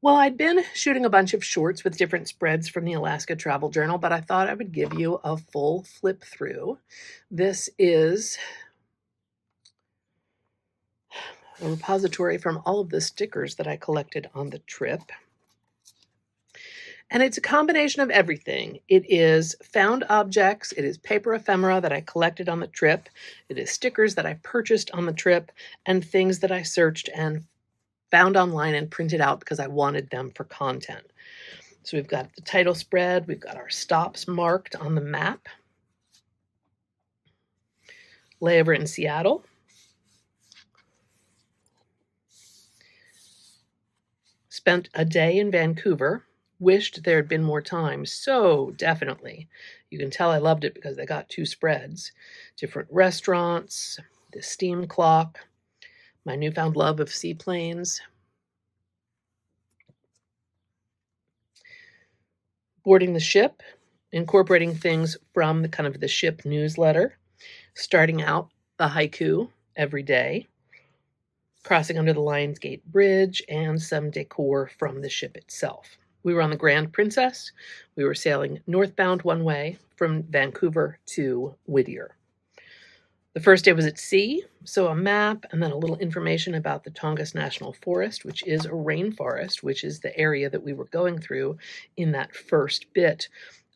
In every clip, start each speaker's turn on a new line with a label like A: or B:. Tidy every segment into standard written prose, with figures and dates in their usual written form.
A: Well, I'd been shooting a bunch of shorts with different spreads from the Alaska Travel Journal, but I thought I would give you a full flip through. This is a repository from all of the stickers that I collected on the trip. And it's a combination of everything. It is found objects, it is paper ephemera that I collected on the trip, it is stickers that I purchased on the trip, and things that I searched and found online and printed out because I wanted them for content. So we've got the title spread, we've got our stops marked on the map. Layover in Seattle. Spent a day in Vancouver. Wished there had been more time. So definitely. You can tell I loved it because they got 2 spreads. Different restaurants, the steam clock, my newfound love of seaplanes. Boarding the ship, incorporating things from the kind of the ship newsletter, starting out the haiku every day, crossing under the Lions Gate Bridge, and some decor from the ship itself. We were on the Grand Princess. We were sailing northbound one way from Vancouver to Whittier. The first day was at sea, so a map and then a little information about the Tongass National Forest, which is a rainforest, which is the area that we were going through in that first bit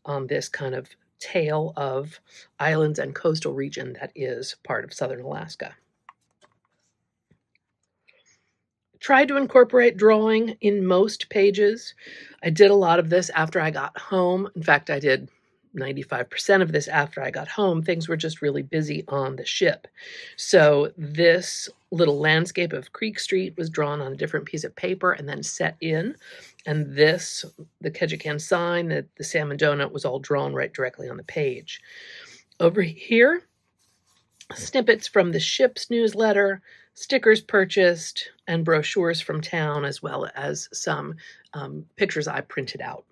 A: on this kind of tale of islands and coastal region that is part of southern Alaska. Tried to incorporate drawing in most pages. I did a lot of this after I got home. In fact, I did 95% of this after I got home. Things were just really busy on the ship. So this little landscape of Creek Street was drawn on a different piece of paper and then set in. And this, the Ketchikan sign, the salmon donut, was all drawn right directly on the page. Over here, snippets from the ship's newsletter, stickers purchased, and brochures from town, as well as some pictures I printed out.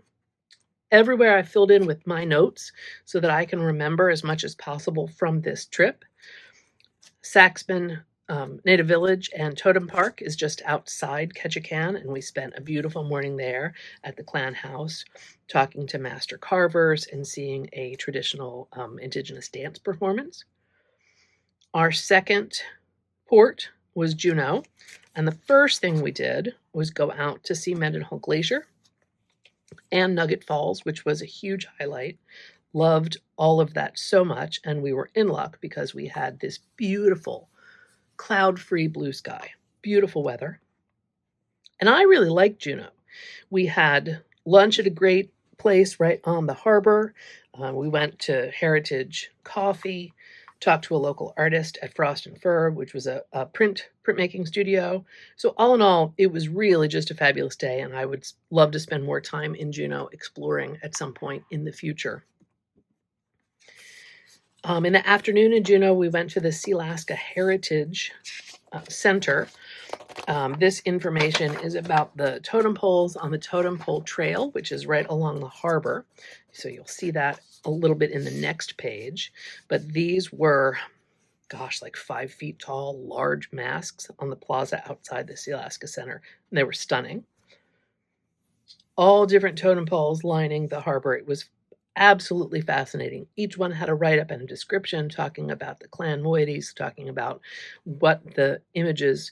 A: Everywhere I filled in with my notes so that I can remember as much as possible from this trip. Saxman Native Village and Totem Park is just outside Ketchikan, and we spent a beautiful morning there at the clan house talking to master carvers and seeing a traditional indigenous dance performance. Our second port was Juneau, and the first thing we did was go out to see Mendenhall Glacier and Nugget Falls, which was a huge highlight. Loved all of that so much, and we were in luck because we had this beautiful cloud-free blue sky, beautiful weather. And I really liked Juneau. We had lunch at a great place right on the harbor. We went to Heritage Coffee, talked to a local artist at Frost and Fur, which was a printmaking studio. So all in all, it was really just a fabulous day, and I would love to spend more time in Juneau exploring at some point in the future. In the afternoon in Juneau, we went to the Sealaska Heritage Center. This information is about the totem poles on the Totem Pole Trail, which is right along the harbor. So you'll see that a little bit in the next page. But these were, gosh, like 5 feet tall, large masks on the plaza outside the Sealaska Center. And they were stunning. All different totem poles lining the harbor. It was absolutely fascinating. Each one had a write-up and a description talking about the clan moieties, talking about what the images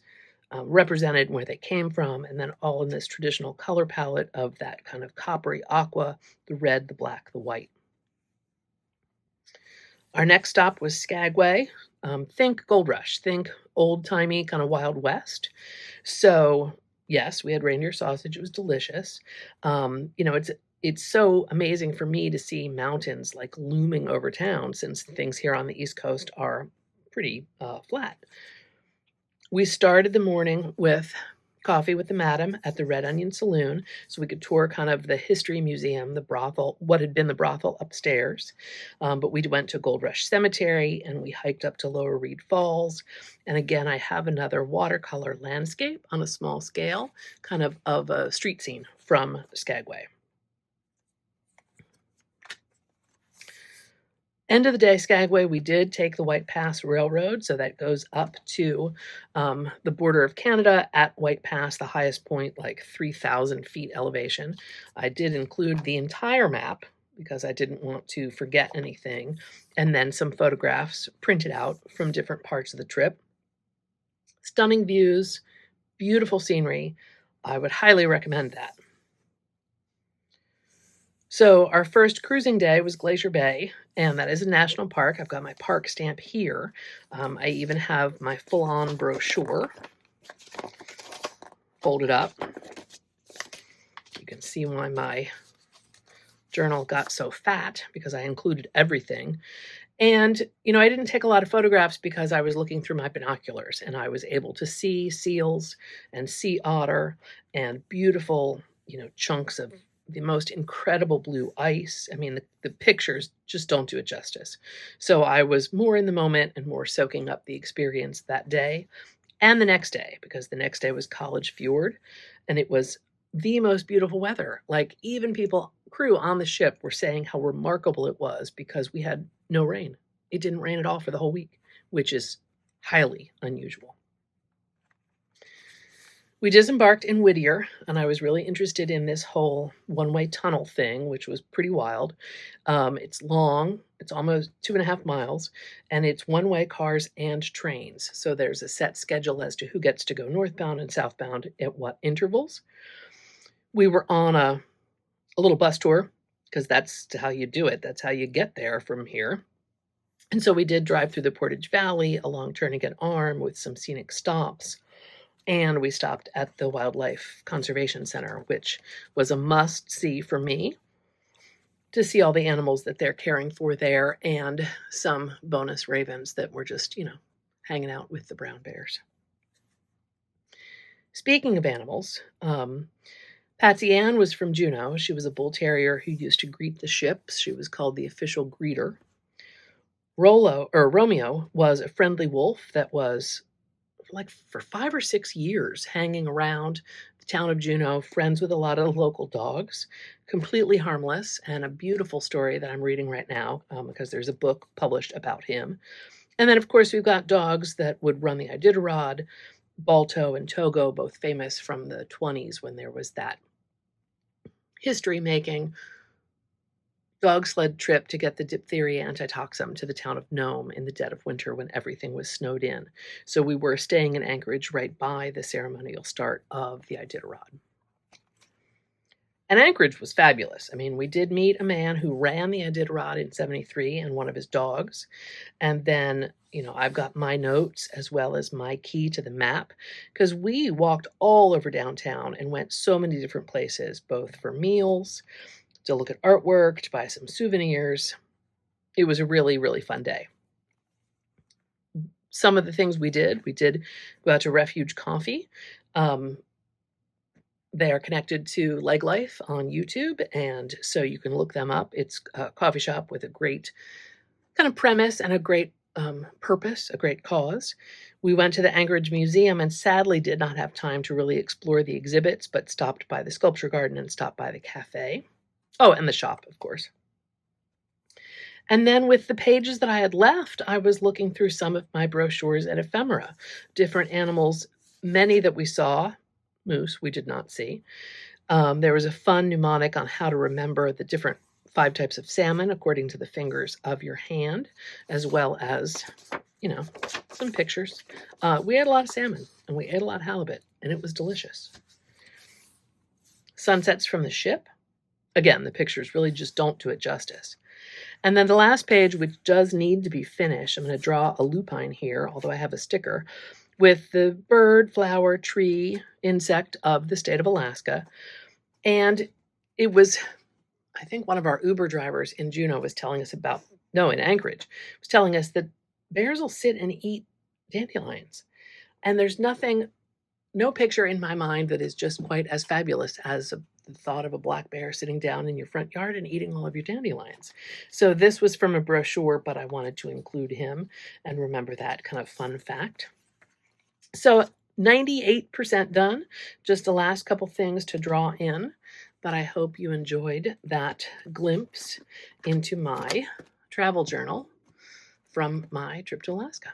A: represented, where they came from, and then all in this traditional color palette of that kind of coppery aqua, the red, the black, the white. Our next stop was Skagway. Think Gold Rush, think old-timey kind of Wild West. So yes, we had reindeer sausage. It was delicious. It's so amazing for me to see mountains like looming over town, since things here on the East Coast are pretty flat. We started the morning with coffee with the madam at the Red Onion Saloon, so we could tour kind of the history museum, the brothel, what had been the brothel upstairs. But we went to Gold Rush Cemetery, and we hiked up to Lower Reed Falls. And again, I have another watercolor landscape on a small scale, kind of a street scene from Skagway. End of the day, Skagway, we did take the White Pass Railroad, so that goes up to the border of Canada at White Pass, the highest point, like 3,000 feet elevation. I did include the entire map because I didn't want to forget anything, and then some photographs printed out from different parts of the trip. Stunning views, beautiful scenery. I would highly recommend that. So our first cruising day was Glacier Bay, and that is a national park. I've got my park stamp here. I even have my full-on brochure folded up. You can see why my journal got so fat, because I included everything. And, I didn't take a lot of photographs because I was looking through my binoculars, and I was able to see seals and sea otter and beautiful, chunks of the most incredible blue ice. I mean, the pictures just don't do it justice. So I was more in the moment and more soaking up the experience that day and the next day, because the next day was Collage Fjord, and it was the most beautiful weather. Like, even crew on the ship were saying how remarkable it was because we had no rain. It didn't rain at all for the whole week, which is highly unusual. We disembarked in Whittier, and I was really interested in this whole one-way tunnel thing, which was pretty wild. It's long, it's almost 2.5 miles, and it's one-way cars and trains. So there's a set schedule as to who gets to go northbound and southbound at what intervals. We were on a little bus tour, because that's how you do it. That's how you get there from here. And so we did drive through the Portage Valley along Turnagain Arm with some scenic stops. And we stopped at the Wildlife Conservation Center, which was a must-see for me, to see all the animals that they're caring for there, and some bonus ravens that were just, hanging out with the brown bears. Speaking of animals, Patsy Ann was from Juneau. She was a bull terrier who used to greet the ships. She was called the official greeter. Romeo was a friendly wolf that was, like, for 5 or 6 years, hanging around the town of Juneau, friends with a lot of local dogs, completely harmless, and a beautiful story that I'm reading right now, because there's a book published about him. And then, of course, we've got dogs that would run the Iditarod, Balto and Togo, both famous from the 20s when there was that history-making dog sled trip to get the diphtheria antitoxin to the town of Nome in the dead of winter when everything was snowed in. So we were staying in Anchorage right by the ceremonial start of the Iditarod. And Anchorage was fabulous. I mean, we did meet a man who ran the Iditarod in 73 and one of his dogs. And then, I've got my notes as well as my key to the map, because we walked all over downtown and went so many different places, both for meals, to look at artwork, to buy some souvenirs. It was a really, really fun day. Some of the things we did go out to Refuge Coffee. They are connected to Leg Life on YouTube, and so you can look them up. It's a coffee shop with a great kind of premise and a great purpose, a great cause. We went to the Anchorage Museum and sadly did not have time to really explore the exhibits, but stopped by the sculpture garden and stopped by the cafe. Oh, and the shop, of course. And then with the pages that I had left, I was looking through some of my brochures at ephemera, different animals, many that we saw. Moose we did not see. There was a fun mnemonic on how to remember the different 5 types of salmon according to the fingers of your hand, as well as, some pictures. We had a lot of salmon, and we ate a lot of halibut, and it was delicious. Sunsets from the ship. Again, the pictures really just don't do it justice. And then the last page, which does need to be finished, I'm going to draw a lupine here, although I have a sticker, with the bird, flower, tree, insect of the state of Alaska. And it was, I think one of our Uber drivers in Juneau was telling us in Anchorage, was telling us that bears will sit and eat dandelions. And there's no picture in my mind that is just quite as fabulous as the thought of a black bear sitting down in your front yard and eating all of your dandelions. So this was from a brochure, but I wanted to include him and remember that kind of fun fact. So 98% done. Just the last couple things to draw in, but I hope you enjoyed that glimpse into my travel journal from my trip to Alaska.